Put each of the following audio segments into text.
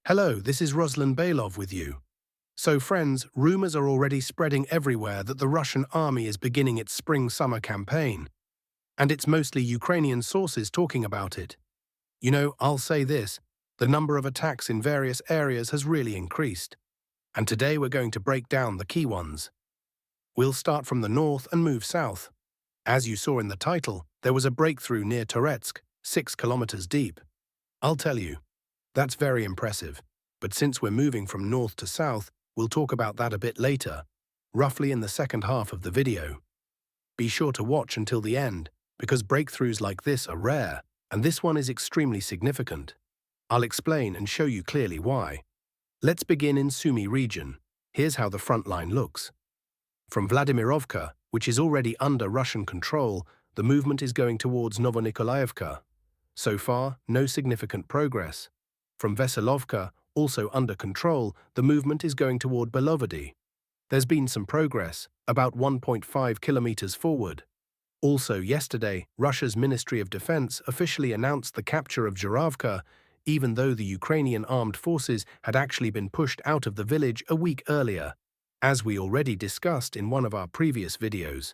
Hello, this is Ruslan Belov with you. So friends, rumors are already spreading everywhere that the Russian army is beginning its spring-summer campaign. And it's mostly Ukrainian sources talking about it. You know, I'll say this, the number of attacks in various areas has really increased. And today we're going to break down the key ones. We'll start from the north and move south. As you saw in the title, there was a breakthrough near Toretsk, 6 kilometers deep. I'll tell you, that's very impressive. But since we're moving from north to south, we'll talk about that a bit later, roughly in the second half of the video. Be sure to watch until the end, because breakthroughs like this are rare, and this one is extremely significant. I'll explain and show you clearly why. Let's begin in Sumy region. Here's how the front line looks. From Vladimirovka, which is already under Russian control, the movement is going towards Novonikolayevka. So far, no significant progress. From Veselovka, also under control, the movement is going toward Belgorod. There's been some progress, about 1.5 kilometers forward. Also yesterday, Russia's Ministry of Defense officially announced the capture of Zhuravka, even though the Ukrainian armed forces had actually been pushed out of the village a week earlier, as we already discussed in one of our previous videos.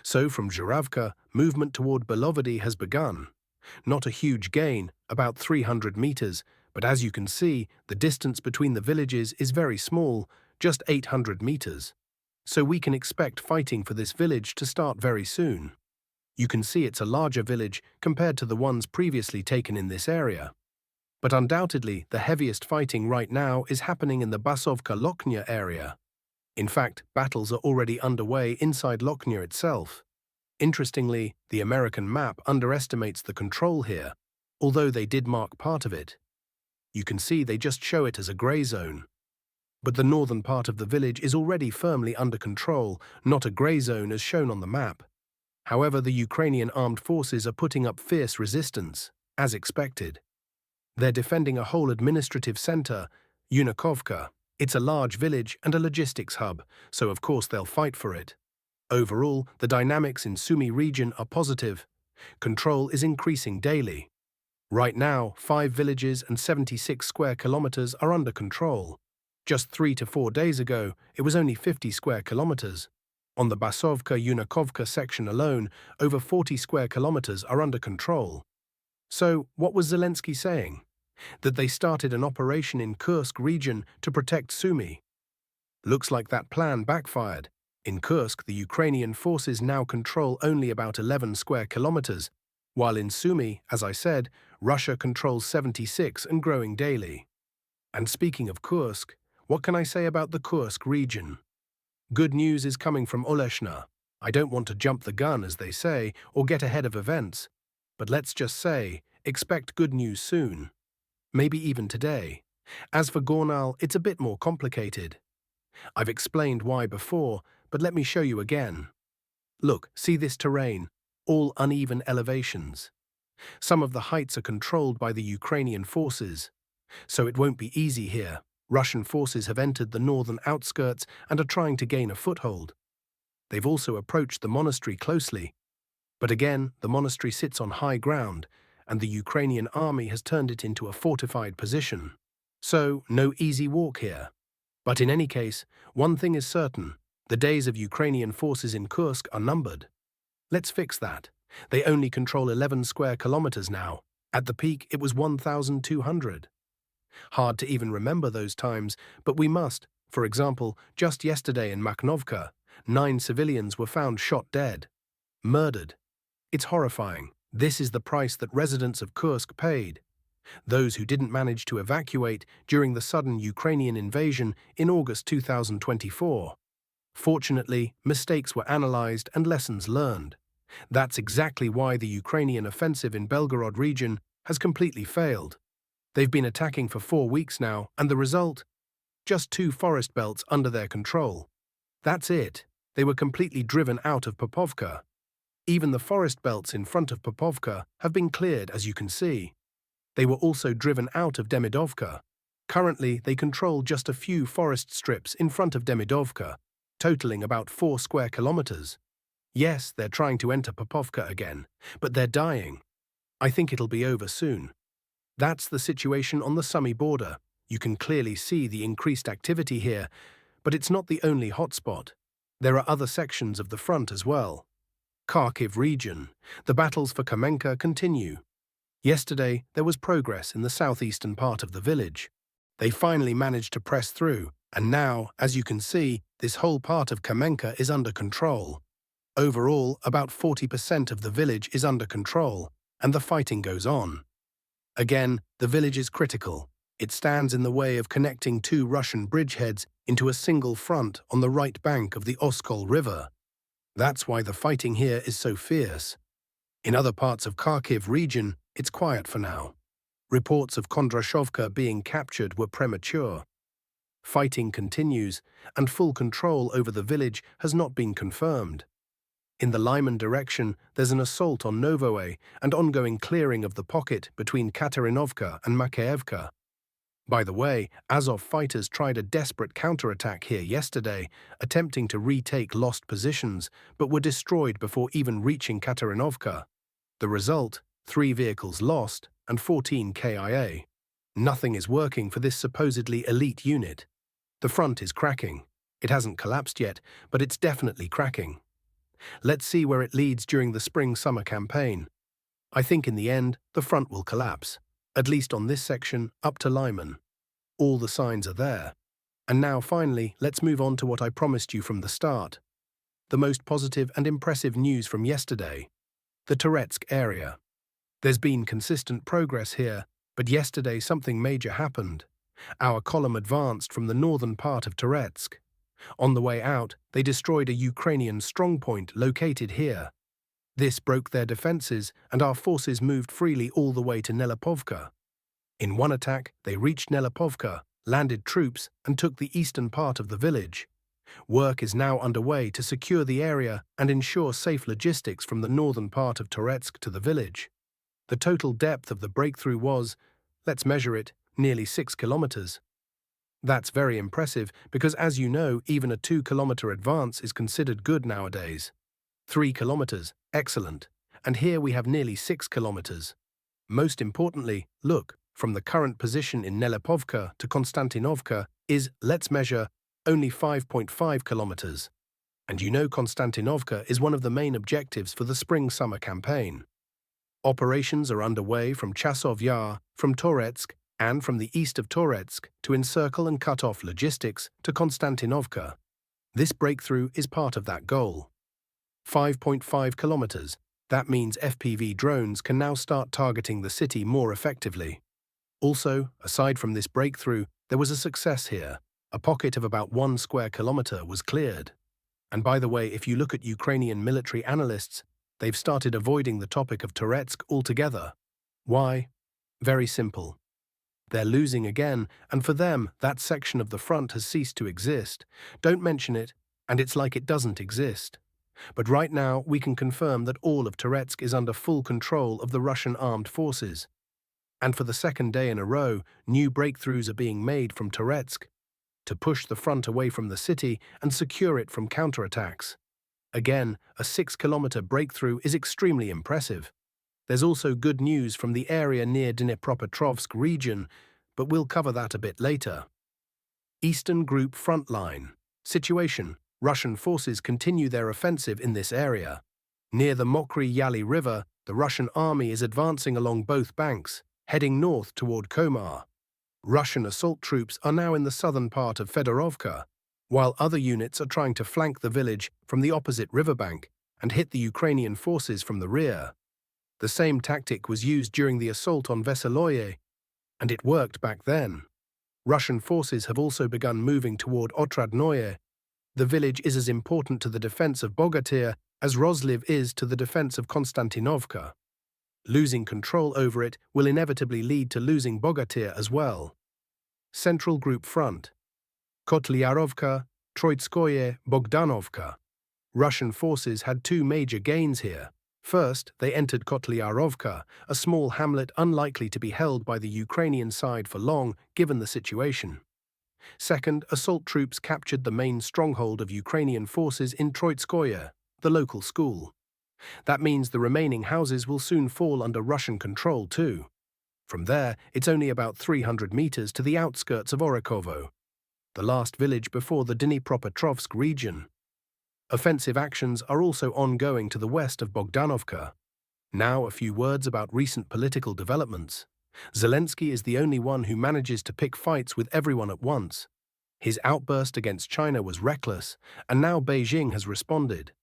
So from Zhuravka, movement toward Belgorod has begun. Not a huge gain, about 300 meters, but as you can see, the distance between the villages is very small, just 800 meters. So we can expect fighting for this village to start very soon. You can see it's a larger village compared to the ones previously taken in this area. But undoubtedly, the heaviest fighting right now is happening in the Basovka-Lochnya area. In fact, battles are already underway inside Lochnya itself. Interestingly, the American map underestimates the control here, although they did mark part of it. You can see they just show it as a grey zone. But the northern part of the village is already firmly under control, not a grey zone as shown on the map. However, the Ukrainian armed forces are putting up fierce resistance, as expected. They're defending a whole administrative center, Yunakovka. It's a large village and a logistics hub, so of course they'll fight for it. Overall, the dynamics in Sumy region are positive. Control is increasing daily. Right now, 5 villages and 76 square kilometers are under control. Just 3 to 4 days ago, it was only 50 square kilometers. On the Basovka-Yunakovka section alone, over 40 square kilometers are under control. So, what was Zelensky saying? That they started an operation in Kursk region to protect Sumy. Looks like that plan backfired. In Kursk, the Ukrainian forces now control only about 11 square kilometers, while in Sumy, as I said, Russia controls 76 and growing daily. And speaking of Kursk, what can I say about the Kursk region? Good news is coming from Oleshna. I don't want to jump the gun, as they say, or get ahead of events. But let's just say, expect good news soon. Maybe even today. As for Gornal, it's a bit more complicated. I've explained why before, but let me show you again. Look, see this terrain, all uneven elevations. Some of the heights are controlled by the Ukrainian forces, so it won't be easy here. Russian forces have entered the northern outskirts and are trying to gain a foothold. They've also approached the monastery closely. But again, the monastery sits on high ground, and the Ukrainian army has turned it into a fortified position. So, no easy walk here. But in any case, one thing is certain, the days of Ukrainian forces in Kursk are numbered. Let's fix that. They only control 11 square kilometers now. At the peak, it was 1,200. Hard to even remember those times, but we must. For example, just yesterday in Makhnovka, 9 civilians were found shot dead. Murdered. It's horrifying. This is the price that residents of Kursk paid. Those who didn't manage to evacuate during the sudden Ukrainian invasion in August 2024. Fortunately, mistakes were analyzed and lessons learned. That's exactly why the Ukrainian offensive in Belgorod region has completely failed. They've been attacking for 4 weeks now, and the result? Just 2 forest belts under their control. That's it. They were completely driven out of Popovka. Even the forest belts in front of Popovka have been cleared, as you can see. They were also driven out of Demidovka. Currently, they control just a few forest strips in front of Demidovka, totaling about 4 square kilometers. Yes, they're trying to enter Popovka again, but they're dying. I think it'll be over soon. That's the situation on the Sumy border. You can clearly see the increased activity here, but it's not the only hotspot. There are other sections of the front as well. Kharkiv region. The battles for Kamenka continue. Yesterday, there was progress in the southeastern part of the village. They finally managed to press through, and now, as you can see, this whole part of Kamenka is under control. Overall, about 40% of the village is under control, and the fighting goes on. Again, the village is critical. It stands in the way of connecting two Russian bridgeheads into a single front on the right bank of the Oskol River. That's why the fighting here is so fierce. In other parts of Kharkiv region, it's quiet for now. Reports of Kondrashovka being captured were premature. Fighting continues, and full control over the village has not been confirmed. In the Lyman direction, there's an assault on Novoe and ongoing clearing of the pocket between Konstantinovka and Makeevka. By the way, Azov fighters tried a desperate counterattack here yesterday, attempting to retake lost positions, but were destroyed before even reaching Konstantinovka. The result, 3 vehicles lost and 14 KIA. Nothing is working for this supposedly elite unit. The front is cracking. It hasn't collapsed yet, but it's definitely cracking. Let's see where it leads during the spring-summer campaign. I think in the end, the front will collapse, at least on this section up to Lyman. All the signs are there. And now finally, let's move on to what I promised you from the start. The most positive and impressive news from yesterday. The Toretsk area. There's been consistent progress here, but yesterday something major happened. Our column advanced from the northern part of Toretsk. On the way out, they destroyed a Ukrainian strongpoint located here. This broke their defenses, and our forces moved freely all the way to Nelipovka. In one attack, they reached Nelipovka, landed troops, and took the eastern part of the village. Work is now underway to secure the area and ensure safe logistics from the northern part of Toretsk to the village. The total depth of the breakthrough was, let's measure it, nearly 6 kilometers. That's very impressive because, as you know, even a 2-kilometer advance is considered good nowadays. 3 kilometers, excellent. And here we have nearly 6 kilometers. Most importantly, look, from the current position in Nelipovka to Konstantinovka is, let's measure, only 5.5 kilometers. And you know Konstantinovka is one of the main objectives for the spring-summer campaign. Operations are underway from Chasov Yar, from Toretsk, and from the east of Toretsk to encircle and cut off logistics to Konstantinovka. This breakthrough is part of that goal. 5.5 kilometers. That means FPV drones can now start targeting the city more effectively. Also, aside from this breakthrough, there was a success here. A pocket of about 1 square kilometer was cleared. And by the way, if you look at Ukrainian military analysts, they've started avoiding the topic of Toretsk altogether. Why? Very simple. They're losing again, and for them, that section of the front has ceased to exist. Don't mention it, and it's like it doesn't exist. But right now, we can confirm that all of Toretsk is under full control of the Russian armed forces. And for the second day in a row, new breakthroughs are being made from Toretsk to push the front away from the city and secure it from counterattacks. Again, a 6-kilometer breakthrough is extremely impressive. There's also good news from the area near Dnipropetrovsk region, but we'll cover that a bit later. Eastern Group Frontline. Situation. Russian forces continue their offensive in this area. Near the Mokry Yali River, the Russian army is advancing along both banks, heading north toward Komar. Russian assault troops are now in the southern part of Fedorovka, while other units are trying to flank the village from the opposite riverbank and hit the Ukrainian forces from the rear. The same tactic was used during the assault on Veseloye, and it worked back then. Russian forces have also begun moving toward Otradnoye. The village is as important to the defense of Bogatyr as Rozliv is to the defense of Konstantinovka. Losing control over it will inevitably lead to losing Bogatyr as well. Central Group Front. Kotliarovka, Troitskoye, Bogdanovka. Russian forces had 2 major gains here. First, they entered Kotliarovka, a small hamlet unlikely to be held by the Ukrainian side for long, given the situation. Second, assault troops captured the main stronghold of Ukrainian forces in Troitskoye, the local school. That means the remaining houses will soon fall under Russian control too. From there, it's only about 300 meters to the outskirts of Orikovo, the last village before the Dnipropetrovsk region. Offensive actions are also ongoing to the west of Bogdanovka. Now, a few words about recent political developments. Zelensky is the only one who manages to pick fights with everyone at once. His outburst against China was reckless, and now Beijing has responded.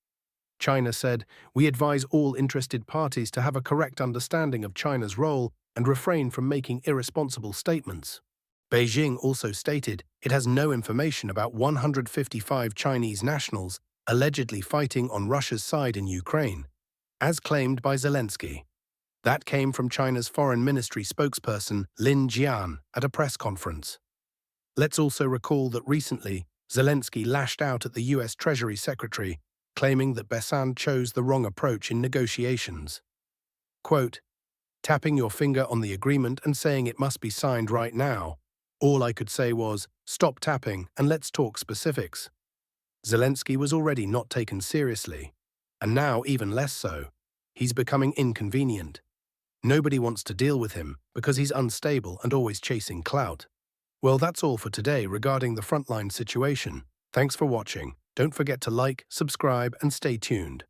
China said, "We advise all interested parties to have a correct understanding of China's role and refrain from making irresponsible statements." Beijing also stated it has no information about 155 Chinese nationals allegedly fighting on Russia's side in Ukraine, as claimed by Zelensky. That came from China's Foreign Ministry spokesperson Lin Jian at a press conference. Let's also recall that recently, Zelensky lashed out at the US Treasury Secretary, claiming that Besant chose the wrong approach in negotiations. Quote, "Tapping your finger on the agreement and saying it must be signed right now. All I could say was, stop tapping and let's talk specifics." Zelensky was already not taken seriously, and now even less so. He's becoming inconvenient. Nobody wants to deal with him because he's unstable and always chasing clout. Well, that's all for today regarding the frontline situation. Thanks for watching. Don't forget to like, subscribe, and stay tuned.